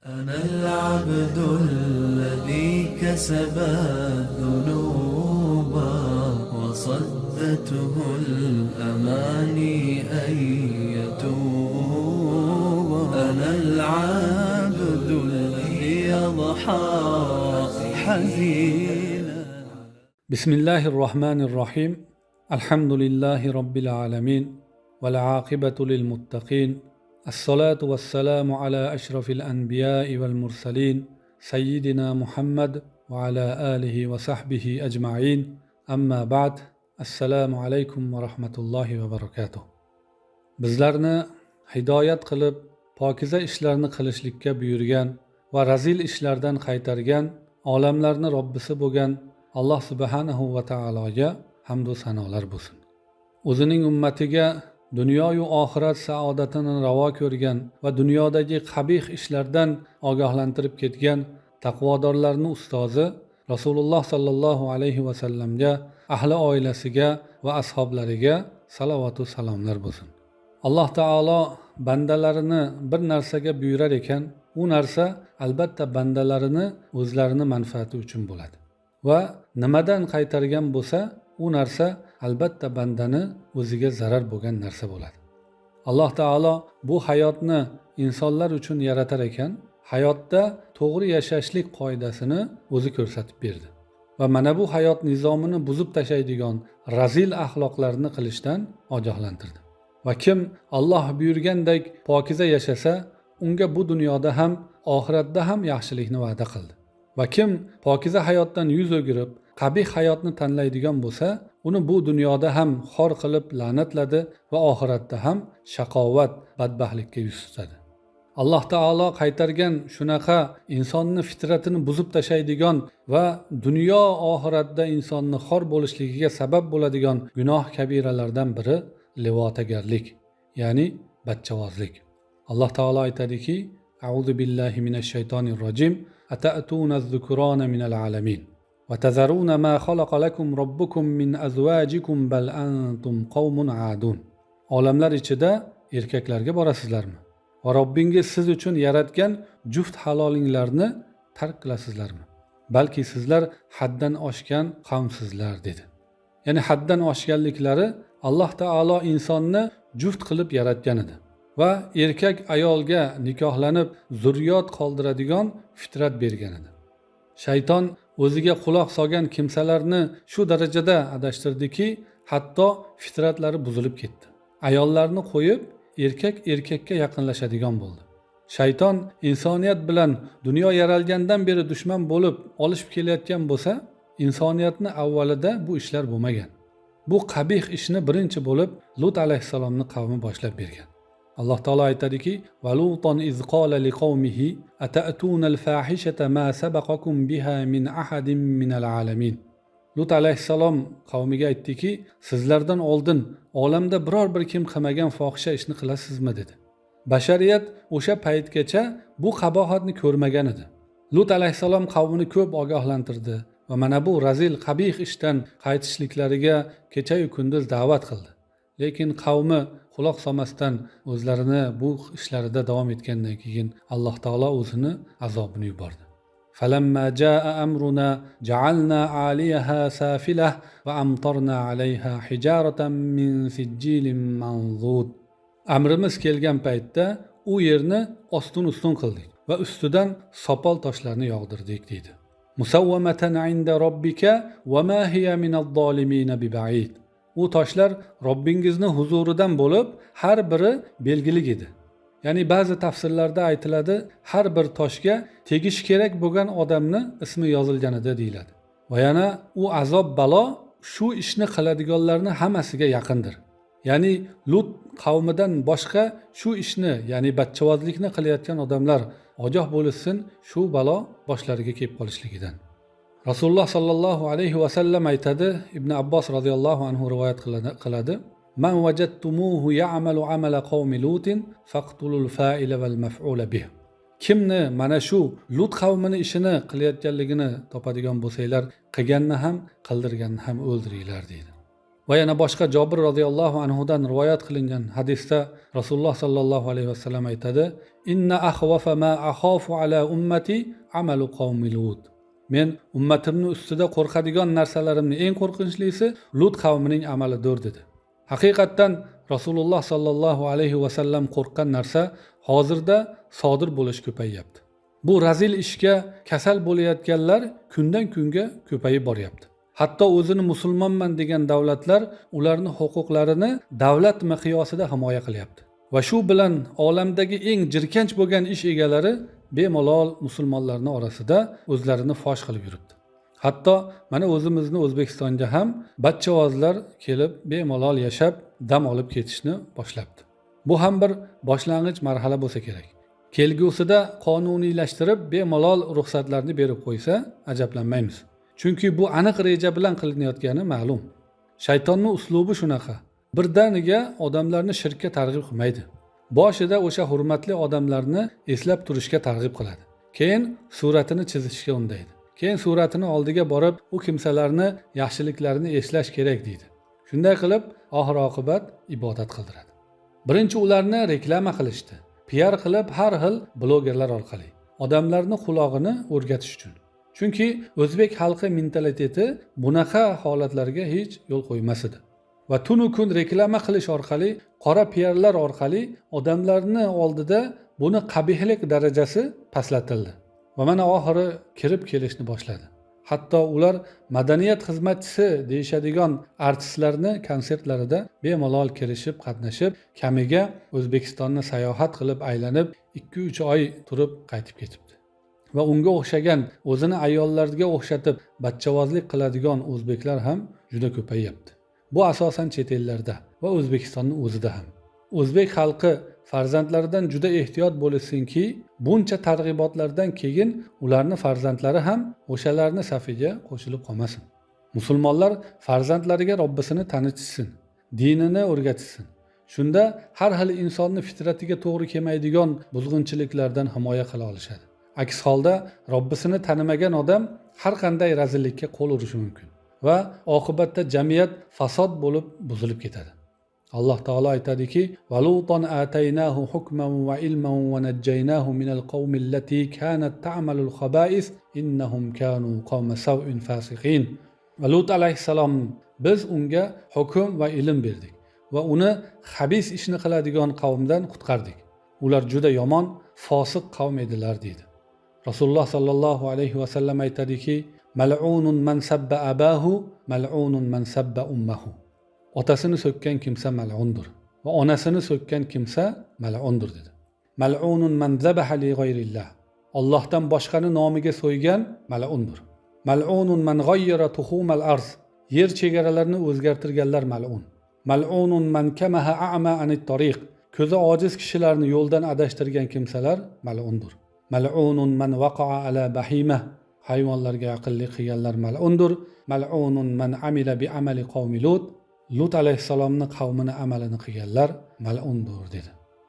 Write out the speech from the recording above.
أنا العبد الذي كسب الذنوب وصدته الأماني أن يتوب. أنا العبد الذي يضحى حزينا. بسم الله الرحمن الرحيم. الحمد لله رب العالمين والعاقبة للمتقين. الصلاة والسلام على أشرف الأنبياء والمرسلين سيدنا محمد وعلى آله وصحبه أجمعين. أما بعد. السلام عليكم ورحمة الله وبركاته. Bizlarni hidoyat qilib, pokiza ishlarni qilishlikka buyurgan va razil ishlardan qaytargan olamlarni Robbisi bo'lgan Alloh subhanahu va taologa hamd va sanolar bo'lsin. O'zining ummatiga dunyo va oxirat saodatini ravo ko'rgan va dunyodagi qabih ishlardan ogohlantirib ketgan taqvodorlarning ustozi Rasululloh sallallohu alayhi va sallamga, ahli oilasiga va ashablariga salovat va salomlar bo'lsin. Alloh taolo bandalarini bir narsaga buyurar ekan, u narsa albatta bandalarini o'zlarini manfaati uchun bo'ladi. Va nimadan qaytargan bo'lsa, u narsa albatta bandani o'ziga zarar bo'lgan narsa bo'ladi. Alloh taolo bu hayotni insonlar uchun yaratar ekan, hayotda to'g'ri yashashlik qoidasini o'zi ko'rsatib berdi. Va mana bu hayot nizomini buzib tashlaydigan razil axloqlarni qilishdan ogohlantirdi. Va kim Alloh buyurgandek pokiza yashasa, unga bu dunyoda ham, oxiratda ham yaxshilikni va'da qildi. Va kim pokiza hayotdan yuz o'girib, qabih hayotni tanlaydigan bo'lsa, uni bu dunyoda ham xor qilib la'natladi va oxiratda ham shaqovat, badbaxtlikka yuz tutadi. Alloh taolo qaytargan shunaqa insonni fitratini buzib tashlaydigan va dunyo oxiratda insonni xor bo'lishligiga sabab bo'ladigan gunoh kabiralardan biri livotagarlik, ya'ni bachchavozlik. Alloh taolo aytadiki: A'udhu billahi minash shaytonir rojim. Ata'tuna az-zukrana minal alamin. وَتَذَرُونَ مَا خَلَقَ لَكُمْ رَبُّكُمْ مِنْ أَزْوَاجِكُمْ بَلْ أَنْتُمْ قَوْمٌ عَادُونَ. Olamlar ichida erkaklarga borasizlarmi? Va Robbingiz siz uchun yaratgan juft halolinglarni tark qilasizlarmi? Balki sizlar haddan oshgan qavmsizlar dedi. Ya'ni haddan oshganliklari, Alloh taolo insonni juft qilib yaratgan edi va erkak ayolga nikohlanib zurriyot qoldiradigan fitrat bergan edi. Shayton o'ziga quloq solgan kimsalarni shu darajada adashtirdiki, hatto fitratlari buzilib ketdi. Ayollarni qo'yib, erkak erkakka yaqinlashadigan bo'ldi. Shayton insoniyat bilan dunyo yaralgandan beri dushman bo'lib olishib kelayotgan bo'lsa, insoniyatni avvalida bu ishlar bo'lmagan. Bu qabih ishni birinchi bo'lib Lut alayhisalomning qavmi boshlab bergan. Alloh taolo aytadiki: "Va Luton iz qala liqawmihi ata'tunal fahishata ma sabaqakum biha min ahadin minal alamin." Lut alayhisalom qavmiga aytdiki, sizlardan oldin olamda biror bir kim qilmagan fohisha ishni qilasizmi dedi. Bashariyat o'sha paytgacha bu qabohatni ko'rmagan edi. Lut alayhisalom qavmini ko'p ogohlantirdi va mana bu razil qabih ishdan qaytishliklariga kecha-yu kunduz da'vat qildi. Lekin qavmi quloq solmasdan o'zlarini bu ishlarida davom etgandan keyin Alloh taolo o'zini azobini yubordi. Falamma jaa amruna ja'alna 'aliyaha safilah va amtarna 'alayha hijaratan min sijilin manzud. Amrimiz kelgan paytda u yerni ostun-ustun qildik va ustidan sopol toshlarni yog'dirdik dedi. Musawwamatan 'inda robbika va ma hiya minadh-dholimin biba'id. U toshlar Robbingizning huzuridan bo'lib, har biri belgilik edi. Ya'ni ba'zi tafsirlarda aytiladi, har bir toshga tegish kerak bo'lgan odamni ismi yozilganida deyiladi. Va yana u azob balo shu ishni qiladiganlarning hammasiga yaqindir. Ya'ni Lut qavmidan boshqa shu ishni, ya'ni bachchavozlikni qilayotgan odamlar ogoh bo'lsin, shu balo boshlariga kelib qolishligidan. Rasululloh sallallohu alayhi va sallam aytadi, Ibn Abbos radhiyallohu anhu rivoyat qiladi: "Man wajadtumuhu ya'malu amala qawmi Lutin faqtulul fa'ila wal maf'ula bih." Kimni mana shu Lut qavmini ishini qilayotganligini topadigan bo'lsanglar, qilganni ham, qildirganni ham o'ldiringlar deydi. Va yana boshqa Jobir roziyallohu anhudan rivoyat qilingan hadisda Rasululloh sallallohu alayhi vasallam aytadi: "Inna akhwafa ma akhafu ala ummati amalu qawmi Lut." Men ummatimning ustida qo'rqadigan narsalarimning eng qo'rqinchlisi Lut qavmining amalidir dedi. Haqiqatdan Rasululloh sallallohu alayhi vasallam qo'rqqan narsa hozirda sodir bo'lish ko'payyapti. Bu razil ishga kasal bo'layotganlar kundan kunga ko'payib boryapti. Hatto o'zini musulmonman degan davlatlar ularning huquqlarini davlat miqyosida himoya qilyapti. Va shu bilan olamdagi eng jirkanch bo'lgan ish egalari bemalol musulmonlarning orasida o'zlarini fosh qilib yuribdi. Hatto mana o'zimizni O'zbekistonga ham bachchavozlar kelib bemalol yashab dam olib ketishni boshlabdi. Bu ham bir boshlang'ich marhala bo'lsa kerak. Kelgusida qonuniylashtirib bemalol ruxsatlarni berib qo'ysa ajablanmaymiz. Chunki bu aniq reja bilan qilinayotgani ma'lum. Shaytonning uslubi shunaqa. Birdaniga odamlarni shirkka targ'ib qilmaydi. Boshida o'sha hurmatli odamlarni eslab turishga targ'ib qiladi. Keyin suratini chizishga undaydi. Keyin suratini oldiga borib, u kimsalarni yaxshiliklarini eslash kerak deydi. Shunday qilib, oxir oqibat ibodat qildiradi. Birinchi ularni reklama qilishdi. PR qilib har xil blogerlar orqali odamlarni qulog'ini o'rgatish uchun. Chunki o'zbek xalqi mentaliteti bunaqa holatlarga hech yo'l qo'ymas edi. Va tunu kun reklama qilish orqali, qora PRlar orqali odamlarni oldida buni qabihlik darajasi pastlatildi. Va mana oxiri kirib kelishni boshladi. Hatto ular madaniyat xizmatchisi deyishadigan artistlarni konsertlarida bemalol kirishib, qatnashib, kamiga O'zbekistonni sayohat qilib aylanib 2-3 oy turib qaytib ketibdi. Va unga o'xshagan o'zini ayollarga o'xshatib bachchavozlik qiladigan o'zbeklar ham juda ko'payyapti. Bu asosan chet ellarda va O'zbekistonning o'zida ham. O'zbek xalqi farzandlaridan juda ehtiyot bo'lsinki, buncha targ'ibotlardan keyin ularning farzandlari ham o'shalarning safiga qo'shilib qolmasin. Musulmonlar farzandlariga Robbisini tanitsin, dinini o'rgatsin. Shunda har xil insonning fitratiga to'g'ri kelmaydigan buzg'unchiliklardan himoya qila olishadi. Aks holda Robbisini tanimagan odam har qanday razillikka qo'l urishi mumkin va oqibatda jamiyat fasod bo'lib buzilib ketadi. Alloh taolo aytadiki: "Va lutan ataynahu hukman va ilman va najjaynahu minal qawmillati kanat ta'malul khaba'is innahum kanu qawma saw'in fasiqin." Va Lut alayhissalom biz unga hukm va ilm berdik va uni xabis ishni qiladigan qavmdan qutqardik. Ular juda yomon, fosiq qavm edilar dedi. Rasululloh sallallohu alayhi va sallam aytadiki: "Mal'unun man sabba abahu, mal'unun man sabba ummahu." Otasini so'kkan kimsa mal'undir va onasini so'kkan kimsa mal'undir dedi. Mal'unun man zabaha li g'ayrillah. Allohdan boshqani nomiga so'ygan mal'undir. Mal'unun man ghayyara tuhumal arz. Yer chegaralarini o'zgartirganlar mal'un. Mal'unun man kamaha a'ma anit tariq. Ko'zi ojiz kishilarni yo'ldan adashtirgan kimsalar mal'undir. Mal'unun man waqa'a ala bahima. Hayvonlarga aqlli qilganlar mal'undir. Mal'unun man amila bi amali qawmi Lut. Lut alayhissalomning qavmini amalini qilganlar mal'undir dedi.